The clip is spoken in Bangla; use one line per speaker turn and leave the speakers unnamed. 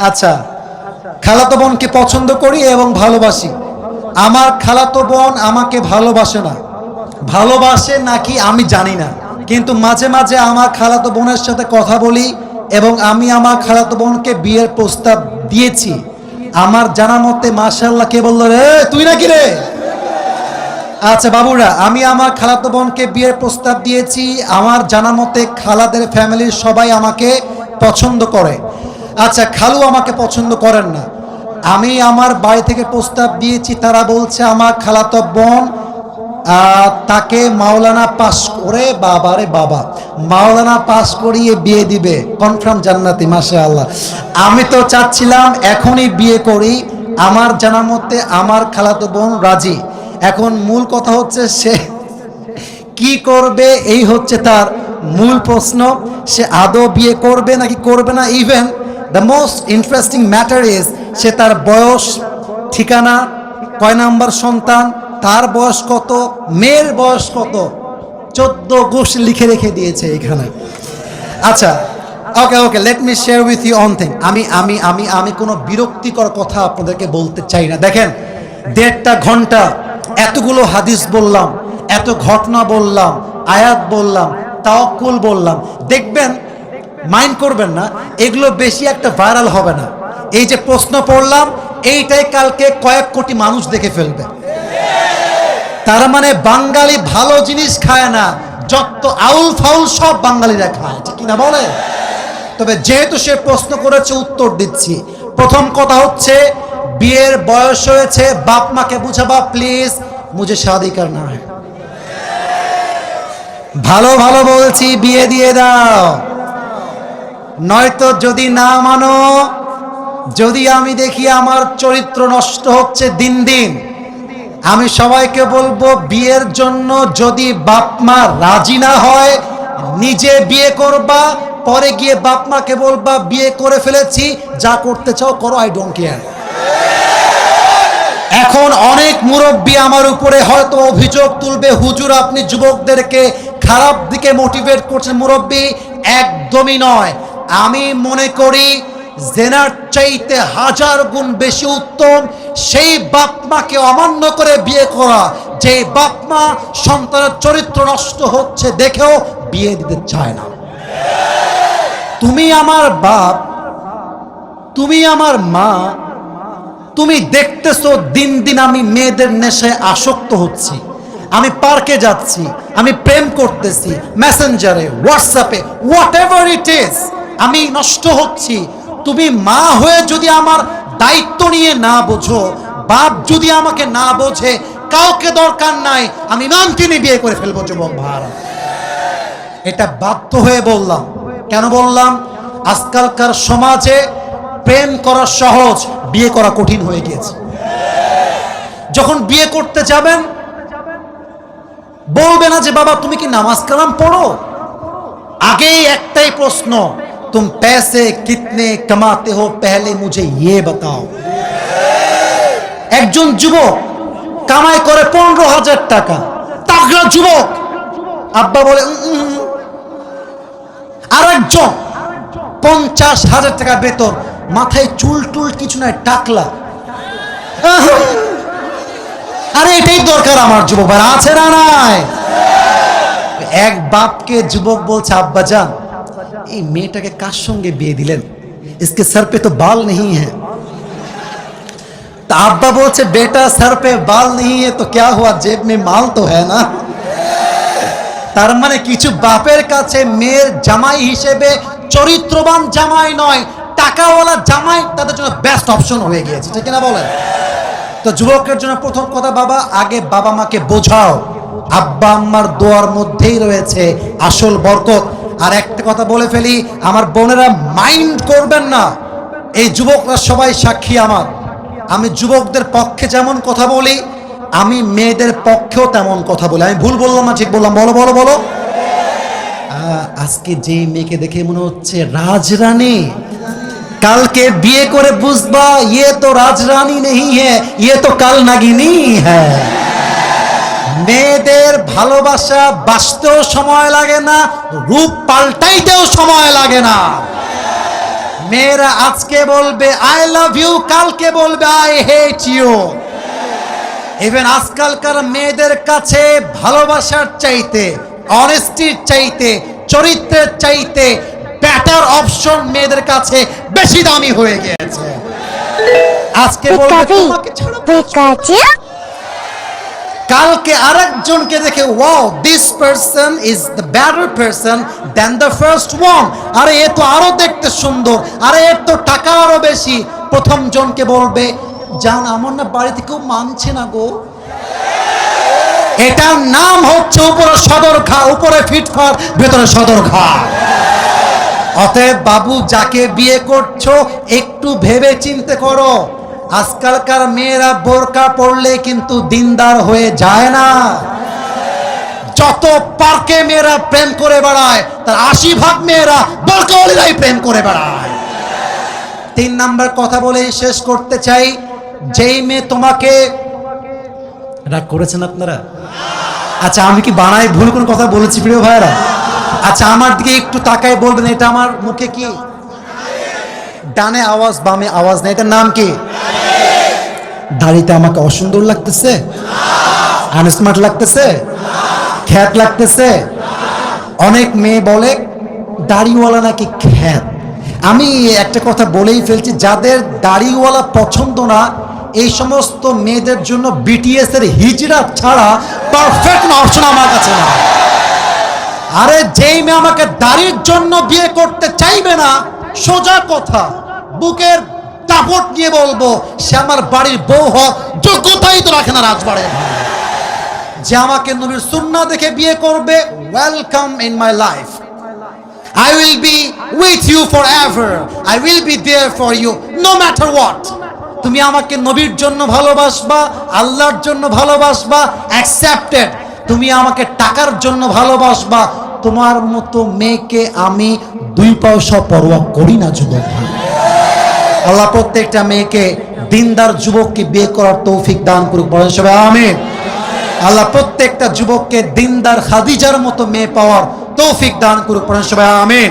আচ্ছা, খালাতো বোনকে পছন্দ করি এবং ভালোবাসি। আমার খালাতো বোন আমাকে ভালোবাসে না, ভালোবাসে নাকি আমি জানি না, কিন্তু মাঝে মাঝে আমার খালাতো বোনের সাথে কথা বলি এবং আমি আমার খালাতো বোনকে বিয়ের প্রস্তাব দিয়েছি। আমার জানা মতে মাশাআল্লাহ, কে বললো রে, তুই নাকি রে? আচ্ছা বাবুরা, আমি আমার খালাতো বোনকে বিয়ের প্রস্তাব দিয়েছি। আমার জানা মতে খালাদের ফ্যামিলির সবাই আমাকে পছন্দ করে। আচ্ছা, খালু আমাকে পছন্দ করেন না। আমি আমার বাড়ি থেকে প্রস্তাব দিয়েছি, তারা বলছে আমার খালাতো বোন তাকে মাওলানা পাস করে, বাবারে বাবা, মাওলানা পাস করিয়ে বিয়ে দিবে, কনফার্ম জান্নাতি, মাশাআল্লাহ। আমি তো চাচ্ছিলাম এখনই বিয়ে করি। আমার জানা মতে আমার খালাতো বোন রাজি। এখন মূল কথা হচ্ছে সে কি করবে, এই হচ্ছে তার মূল প্রশ্ন। সে আদৌ বিয়ে করবে নাকি করবে না। Even the most interesting matter is সে তার বয়স, ঠিকানা, কয় নাম্বার সন্তান, তার বয়স কত, মেয়ের বয়স কত, 14 গোশ লিখে রেখে দিয়েছে এখানে। আচ্ছা, okay okay, let me share with you one thing. আমি আমি আমি আমি কোনো বিরক্তিকর কথা আপনাদেরকে বলতে চাই না। দেখেন, 1.5 ঘন্টা এতগুলো হাদিস বললাম, এত ঘটনা বললাম, আয়াত বললাম, তাওয়াক্কুল বললাম। দেখবেন, মাইন্ড করবেন না, এগুলো বেশি একটা ভাইরাল হবে না। এই যে প্রশ্ন পড়লাম, এইটাই কালকে কয়েক কোটি মানুষ দেখে ফেলবে। তার মানে বাঙালি ভালো জিনিস খায় না, যত আউল ফাউল সব বাঙালিরা খায়, ঠিক কিনা বলে? তবে যেহেতু সে প্রশ্ন করেছে, উত্তর দিচ্ছি। প্রথম কথা হচ্ছে, বিয়ের বয়স হয়েছে, বাপ মাকে বুঝাবা প্লিজ, মুঝে শাদি করনা है। ভালো ভালো বলছি, বিয়ে দিয়ে দাও। নয়তো যদি না মানো, যদি আমি দেখি আমার চরিত্র নষ্ট হচ্ছে দিন দিন, আমি সবাইকে বলবো বিয়ের জন্য যদি বাপ মা রাজি না হয়, নিজে বিয়ে করবা, পরে গিয়ে বাপ মাকে বলবা বিয়ে করে ফেলেছি, যা করতে চাও করো, আই ডোন্ট কেয়ার। এখন অনেক মুরব্বী আমার উপরে হয়তো অভিযোগ তুলবে, হুজুর আপনি যুবকদেরকে খারাপ দিকে মোটিভেট করছেন। মুরব্বী, একদমই নয়। আমি মনে করি জেনার চাইতে 1000 গুণ বেশি উত্তম সেই বাপ মাকে অমান্য করে বিয়ে করা, যে বাপ মা সন্তানের চরিত্র নষ্ট হচ্ছে দেখেও বিয়ে দিতে চায় না। তুমি আমার বাপ, তুমি আমার মা, তুমি দেখতেছো দিন দিন আমি মেয়েদের নেশায় আসক্ত হচ্ছি, আমি পার্কে যাচ্ছি, আমি প্রেম করতেছি, মেসেঞ্জারে, হোয়াটসঅ্যাপে, হোয়াট এভার ইট ইজ, আমি নষ্ট হচ্ছি। তুমি মা হয়ে যদি আমার দায়িত্ব নিয়ে না বোঝো, বাপ যদি আমাকে না বোঝে, কাউকে দরকার নাই, আমি ইমামকে নিয়ে বিয়ে করে ফেলবো যুবক ভাইরা। এটা বাধ্য হয়ে বললাম। কেন বললাম? আজকালকার সমাজে প্রেম করা সহজ, বিয়ে করা কঠিন হয়ে গিয়েছে। যখন বিয়ে করতে যাবেন, বলবে না যে বাবা তুমি কি নামাজ কালাম পড়ো, আগেই একটাই প্রশ্ন, तुम पैसे कितने कमाते हो पहले मुझे ये बताओ। একজন যুবক কামাই করে 15,000 টাকা, তাগড়া যুবক, আব্বা বলে আর একজন 50,000 টাকা বেতন, মাথায় চুল টুল কিছু নাই, টাকলা। আরে এটাই দরকার আমার যুবক ভাই, আছে না নাই? এক বাপকে যুবক বলছে, আব্বা জান এই মেয়েটাকে কার সঙ্গে বিয়ে দিলেন, इसके सर पे तो बाल नहीं है। तो अब्बा बोलছে बेटा सर पे बाल नहीं है तो क्या हुआ, जेब में माल तो है ना। তার মানে কিছু বাপের কাছে মেয়ের জামাই হিসেবে চরিত্রবান জামাই নয়, টাকাওয়ালা জামাই তাদের জন্য বেস্ট অপশন হয়ে গিয়েছে, ঠিক না বলেন? তো যুবকের জন্য প্রথম কথা, বাবা আগে বাবা মাকে বোঝাও, আব্বা আম্মার দোয়ার মধ্যেই রয়েছে আসল বরকত। আর একটা কথা বলে ফেলি, আমার বোনেরা মাইন্ড করবেন না, এই যুবকরা সবাই সাক্ষী আমার, আমি যুবকদের পক্ষে যেমন কথা বলি, আমি মেয়েদের পক্ষেও তেমন কথা বলি। আমি ভুল বললাম না ঠিক বললাম? বলো বলো বলো। আজকে যে মেয়েকে দেখে মনে হচ্ছে রাজরানী, কালকে বিয়ে করে বুঝবা ये तो রাজরানী नहीं है, ये तो কাল নাগিনী है। মেয়েদের ভালোবাসা বাঁচতেও সময় লাগে না, রূপ পাল্টাইতেও সময় লাগে না। মেয়েরা আজকে বলবে আই লাভ ইউ, কালকে বলবে আই হেট ইউ। ইভেন আজকালকার মেয়েদের কাছে ভালোবাসার চাইতে, অনেস্টির চাইতে, চরিত্রের চাইতে বেটার অপশন মেয়েদের কাছে বেশি দামি হয়ে গিয়েছে। আজকে বলবে তোমাকে ছাড়া, কালকে আরেকজনকে দেখে wow this person is the better person than the first one. আরে এ তো আরো দেখতে সুন্দর, আরে এর তো টাকা আরো বেশি। প্রথম জনকে বলবে জান আমার না বাড়িতে কেউ মানছে না গো। এটার নাম হচ্ছে উপরে সদর ঘা, উপরে ফিটফার ভেতরে সদর ঘা। অতএব বাবু যাকে বিয়ে করছো একটু ভেবে চিন্তে করো। আজকালকার মেয়েরা বোরকা পরলে কিন্তু দিনদার হয়ে যায় না। যত পার্কে মেয়েরা প্রেম করে বেড়ায় তার 80% মেয়েরা বোরকাওয়ালিরাই প্রেম করে বেড়ায়। 3 নাম্বার কথা বলে শেষ করতে চাই, যেই মেয়ে তোমাকে রাগ করেছেন আপনারা? আচ্ছা আমি কি বানাই ভুল কোন কথা বলেছি প্রিয় ভাইরা? আচ্ছা আমার দিকে একটু তাকায় বলবেন এটা আমার মুখে কি? ডানে আওয়াজ বামে আওয়াজ না, এটার নাম কি? দাড়িতে আমাকে অসুন্দর লাগতেছে, আনস্মার্ট লাগতেছে, খ্যাত লাগতেছে। অনেক মেয়ে বলে দাড়িওয়ালা নাকি খ্যাত। আমি একটা কথা বলেই ফেলছি, যাদের দাড়িওয়ালা পছন্দ না এই সমস্ত মেয়েদের জন্য বিটিএস এর হিজড়া ছাড়া পারফেক্ট অপশন আমার কাছে না। আরে যেই মেয়ে আমাকে দাড়ির জন্য বিয়ে করতে চাইবে না, সোজা কথা বুকের দাপট নিয়ে বলবো সে আমার বাড়ির বউ হওয়ার যোগ্যতাই তো রাখে না রাজবাড়ির। যে আমাকে নবীর সুন্নাহ দেখে বিয়ে করবে, welcome in my life. I will be with you forever. I will be there for you no matter what. তুমি আমাকে নবীর জন্য ভালোবাসবা, আল্লাহর জন্য ভালোবাসবা, অ্যাকসেপ্টেড। তুমি আমাকে টাকার জন্য ভালোবাসবা, তোমার মতো মেয়েকে আমি 2 পয়সা পরোয়া করি না যুবক। আল্লাহ প্রত্যেকটা মেয়েকে দিনদার যুবককে বিয়ে করার তৌফিক দান করুক, বলেন সবাই আমিন। আল্লাহ প্রত্যেকটা যুবককে দিনদার খাদিজার মতো মেয়ে পাওয়ার তৌফিক দান করুক, বলেন সবাই আমিন।